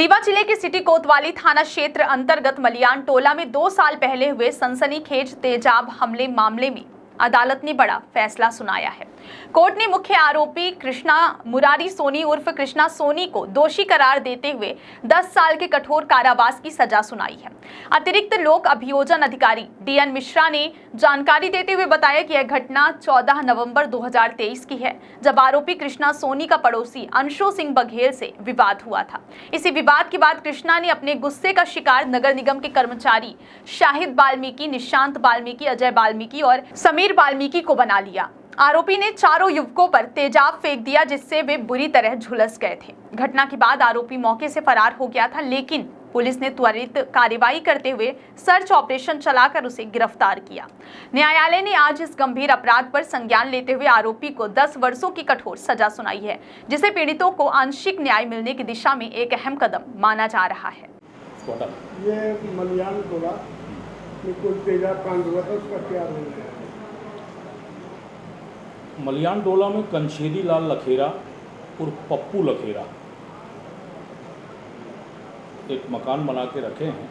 रीवा जिले के सिटी कोतवाली थाना क्षेत्र अंतर्गत मलियान टोला में 2 साल पहले हुए सनसनीखेज तेजाब हमले मामले में अदालत ने बड़ा फैसला सुनाया है। कोर्ट ने मुख्य आरोपी कृष्णा मुरारी सोनी उर्फ कृष्णा सोनी को दोषी करार देते हुए 10 साल के कठोर कारावास की सजा सुनाई है। अतिरिक्त लोक अभियोजन अधिकारी डीएन मिश्रा ने जानकारी देते हुए बताया कि यह घटना 14 नवंबर 2023 की है, जब आरोपी कृष्णा सोनी का पड़ोसी अंशु सिंह बघेल से विवाद हुआ था। इसी विवाद के बाद कृष्णा ने अपने गुस्से का शिकार नगर निगम के कर्मचारी शाहिद बाल्मीकि, निशांत बाल्मीकि, अजय बाल्मीकि और समीर बाल्मीकि को बना लिया। आरोपी ने चारों युवकों पर तेजाब फेंक दिया, जिससे वे बुरी तरह झुलस गए थे। घटना के बाद आरोपी मौके से फरार हो गया था, लेकिन पुलिस ने त्वरित कार्रवाई करते हुए सर्च ऑपरेशन चलाकर उसे गिरफ्तार किया। न्यायालय ने आज इस गंभीर अपराध पर संज्ञान लेते हुए आरोपी को 10 वर्षों की कठोर सजा सुनाई है, जिसे पीड़ितों को आंशिक न्याय मिलने की दिशा में एक अहम कदम माना जा रहा है। ये मलियान टोला में कोई तेजाब कांड हुआ था, उसका क्या है? मलियान टोला में कंछेरी लाल लखेरा और पप्पू लखेरा एक मकान बना के रखे हैं।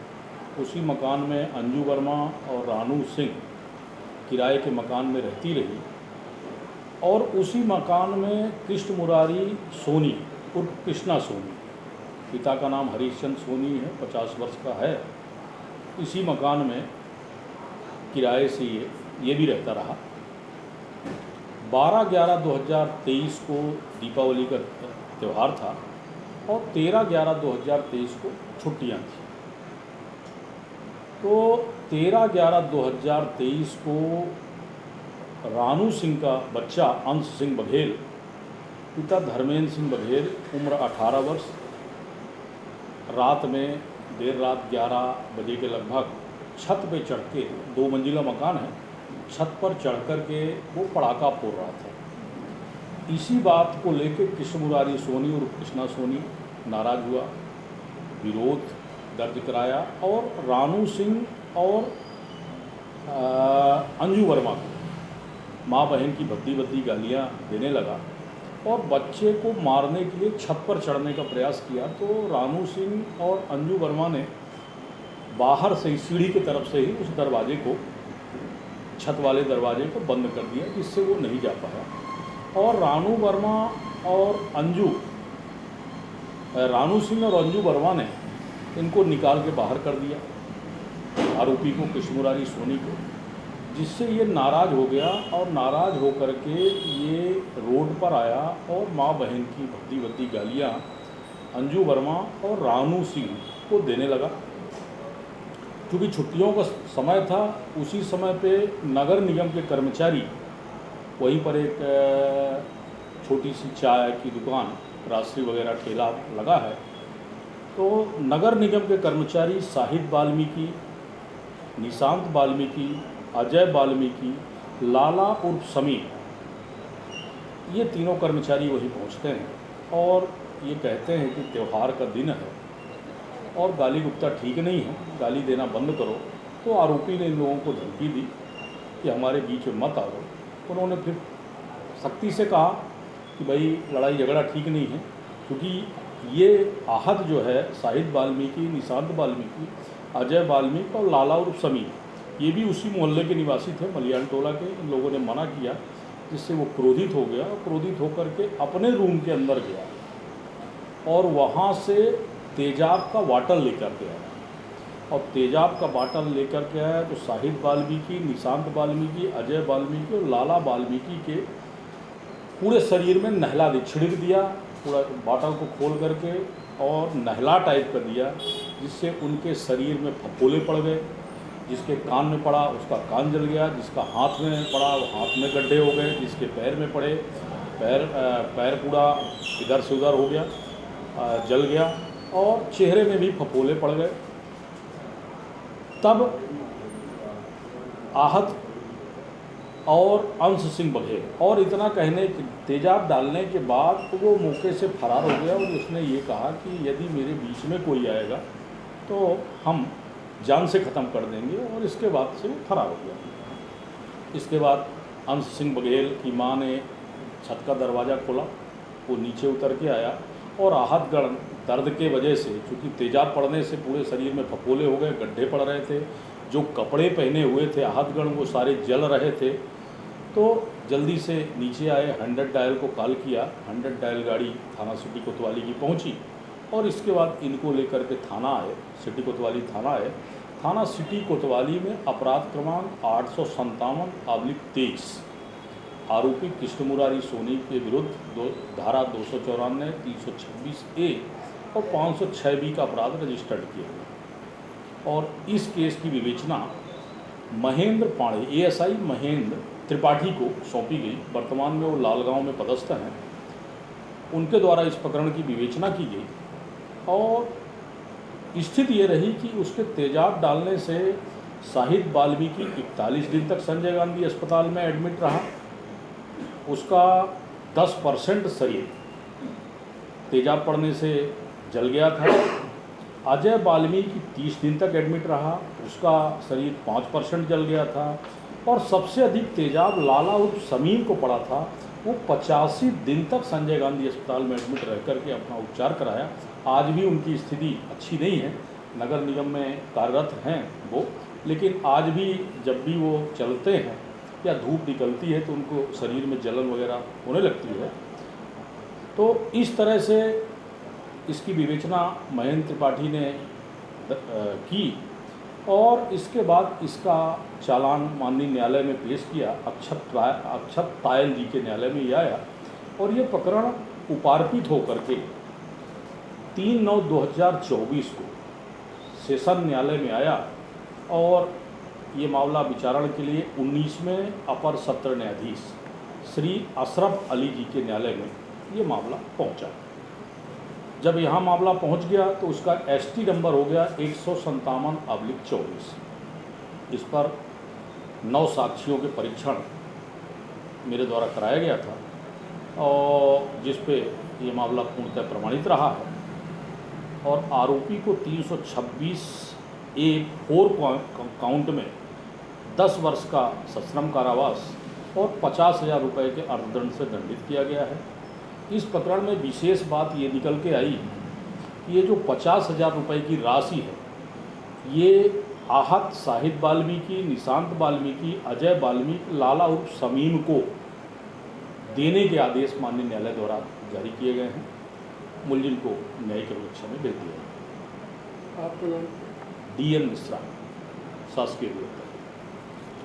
उसी मकान में अंजू वर्मा और रानू सिंह किराए के मकान में रहती रही और उसी मकान में कृष्ण मुरारी सोनी उर्फ कृष्णा सोनी, पिता का नाम हरिश्चंद्र सोनी है, 50 वर्ष का है। इसी मकान में किराए से ये भी रहता रहा। 12/11/2023 को दीपावली का त्यौहार था और 13/11/2023 को छुट्टियां थी। तो 13/11/2023 को रानू सिंह का बच्चा अंश सिंह बघेल, पिता धर्मेंद्र सिंह बघेल, उम्र 18 वर्ष, रात में देर रात 11 बजे के लगभग छत पे चढ़ के, 2 मंजिला मकान है, छत पर चढ़ कर के वो पड़ाका फोड़ रहा था। इसी बात को लेकर कृष्ण मुरारी सोनी और कृष्णा सोनी नाराज़ हुआ, विरोध दर्ज कराया और रानू सिंह और अंजू वर्मा को माँ बहन की भद्दी भद्दी गालियाँ देने लगा और बच्चे को मारने के लिए छत पर चढ़ने का प्रयास किया। तो रानू सिंह और अंजू वर्मा ने बाहर से सीढ़ी की तरफ से ही उस दरवाजे को, छत वाले दरवाजे को बंद कर दिया, जिससे वो नहीं जा पाया। और रानू सिंह और अंजू वर्मा ने इनको निकाल के बाहर कर दिया, आरोपी को, कृष्ण मुरारी सोनी को, जिससे ये नाराज़ हो गया और नाराज़ होकर के ये रोड पर आया और माँ बहन की भद्दी भद्दी गालियाँ अंजू वर्मा और रानू सिंह को देने लगा। क्योंकि छुट्टियों का समय था, उसी समय पे नगर निगम के कर्मचारी, वहीं पर एक छोटी सी चाय की दुकान, रास्त्री वगैरह ठेला लगा है, तो नगर निगम के कर्मचारी शाहिद बाल्मीकि, निशांत बाल्मीकि, अजय बाल्मीकि, लाला उर्फ समीर, ये तीनों कर्मचारी वहीं पहुंचते हैं और ये कहते हैं कि त्यौहार का दिन है और गाली गुप्ता ठीक नहीं है, गाली देना बंद करो। तो आरोपी ने इन लोगों को धमकी दी कि हमारे बीच में मत आओ। उन्होंने फिर सख्ती से कहा कि भाई लड़ाई झगड़ा ठीक नहीं है, क्योंकि ये आहत जो है शाहिद बाल्मीकि, निशांत बाल्मीकि, अजय बाल्मीकि और लाला उर्फ समीर, ये भी उसी मोहल्ले के निवासी थे, मलियान टोला के। इन लोगों ने मना किया, जिससे वो क्रोधित हो गया और क्रोधित होकर के अपने रूम के अंदर गया और वहाँ से तेजाब का बाटल लेकर के आया। और तेजाब का बाटल लेकर के आया तो शाहिद बाल्मीकि, निशांत बाल्मीकि, अजय बाल्मीकि और लाला बाल्मीकि के पूरे शरीर में नहला दी, छिड़क दिया, पूरा बाटल को खोल करके और नहला टाइप कर दिया, जिससे उनके शरीर में फफोले पड़ गए। जिसके कान में पड़ा उसका कान जल गया, जिसका हाथ में पड़ा वो हाथ में गड्ढे हो गए, जिसके पैर में पड़े पैर पूरा इधर से उधर हो गया, जल गया और चेहरे में भी फफोले पड़ गए। तब आहत और अंश सिंह बघेल, और इतना कहने तेजाब डालने के बाद तो वो मौके से फरार हो गया और उसने ये कहा कि यदि मेरे बीच में कोई आएगा तो हम जान से ख़त्म कर देंगे, और इसके बाद से वो फरार हो गया। इसके बाद अंश सिंह बघेल की मां ने छत का दरवाज़ा खोला, वो नीचे उतर के आया और आहतगण दर्द के वजह से, चूँकि तेजाब पड़ने से पूरे शरीर में फफोले हो गए, गड्ढे पड़ रहे थे, जो कपड़े पहने हुए थे आहतगण वो सारे जल रहे थे, तो जल्दी से नीचे आए, 100 डायल को कॉल किया। 100 डायल गाड़ी थाना सिटी कोतवाली की पहुंची और इसके बाद इनको लेकर के थाना आए, सिटी कोतवाली थाना आए। थाना सिटी कोतवाली में अपराध क्रमांक 857/23 आरोपी कृष्ण मुरारी सोनी के विरुद्ध धारा 294, 326A और 506B का अपराध रजिस्टर्ड किया गया और इस केस की विवेचना महेंद्र पांडे, ASI महेंद्र त्रिपाठी को सौंपी गई। वर्तमान में वो लालगांव में पदस्थ हैं। उनके द्वारा इस प्रकरण की विवेचना की गई और स्थिति ये रही कि उसके तेजाब डालने से शाहिद वाल्मीकि 41 दिन तक संजय गांधी अस्पताल में एडमिट रहा। उसका 10% शरीर तेजाब पड़ने से जल गया था। अजय वाल्मीकि 30 दिन तक एडमिट रहा, उसका शरीर 5% जल गया था। और सबसे अधिक तेजाब लाला उर्फ समीम को पड़ा था। वो 85 दिन तक संजय गांधी अस्पताल में एडमिट रह करके अपना उपचार कराया। आज भी उनकी स्थिति अच्छी नहीं है, नगर निगम में कार्यरत हैं वो, लेकिन आज भी जब भी वो चलते हैं या धूप निकलती है तो उनको शरीर में जलन वगैरह होने लगती है। तो इस तरह से इसकी विवेचना महेंद्र त्रिपाठी ने की और इसके बाद इसका चालान माननीय न्यायालय में पेश किया। अक्षत तायल जी के न्यायालय में ये आया और ये प्रकरण उपार्पित होकर के 3/9/2024 को सेशन न्यायालय में आया और ये मामला विचारण के लिए 19वें अपर सत्र न्यायाधीश श्री अशरफ अली जी के न्यायालय में ये मामला पहुंचा। जब यहाँ मामला पहुंच गया तो उसका ST नंबर हो गया 157/24। इस पर 9 साक्षियों के परीक्षण मेरे द्वारा कराया गया था और जिस पे ये मामला पूर्णतः प्रमाणित रहा है और आरोपी को 326A(4) काउंट में 10 वर्ष का सश्रम कारावास और 50,000 रुपये के अर्थदंड से दंडित किया गया है। इस प्रकरण में विशेष बात ये निकल के आई कि ये जो 50,000 रुपये की राशि है, ये आहत शाहिद वाल्मीकि, निशांत वाल्मीकि, अजय वाल्मीकि, लाला उर्फ समीम को देने के आदेश माननीय न्यायालय द्वारा जारी किए गए हैं। मुलजिम को न्यायिक परीक्षा में भेज दिया है। आपका नाम? DN मिश्रा, शासकीय अधिवक्ता।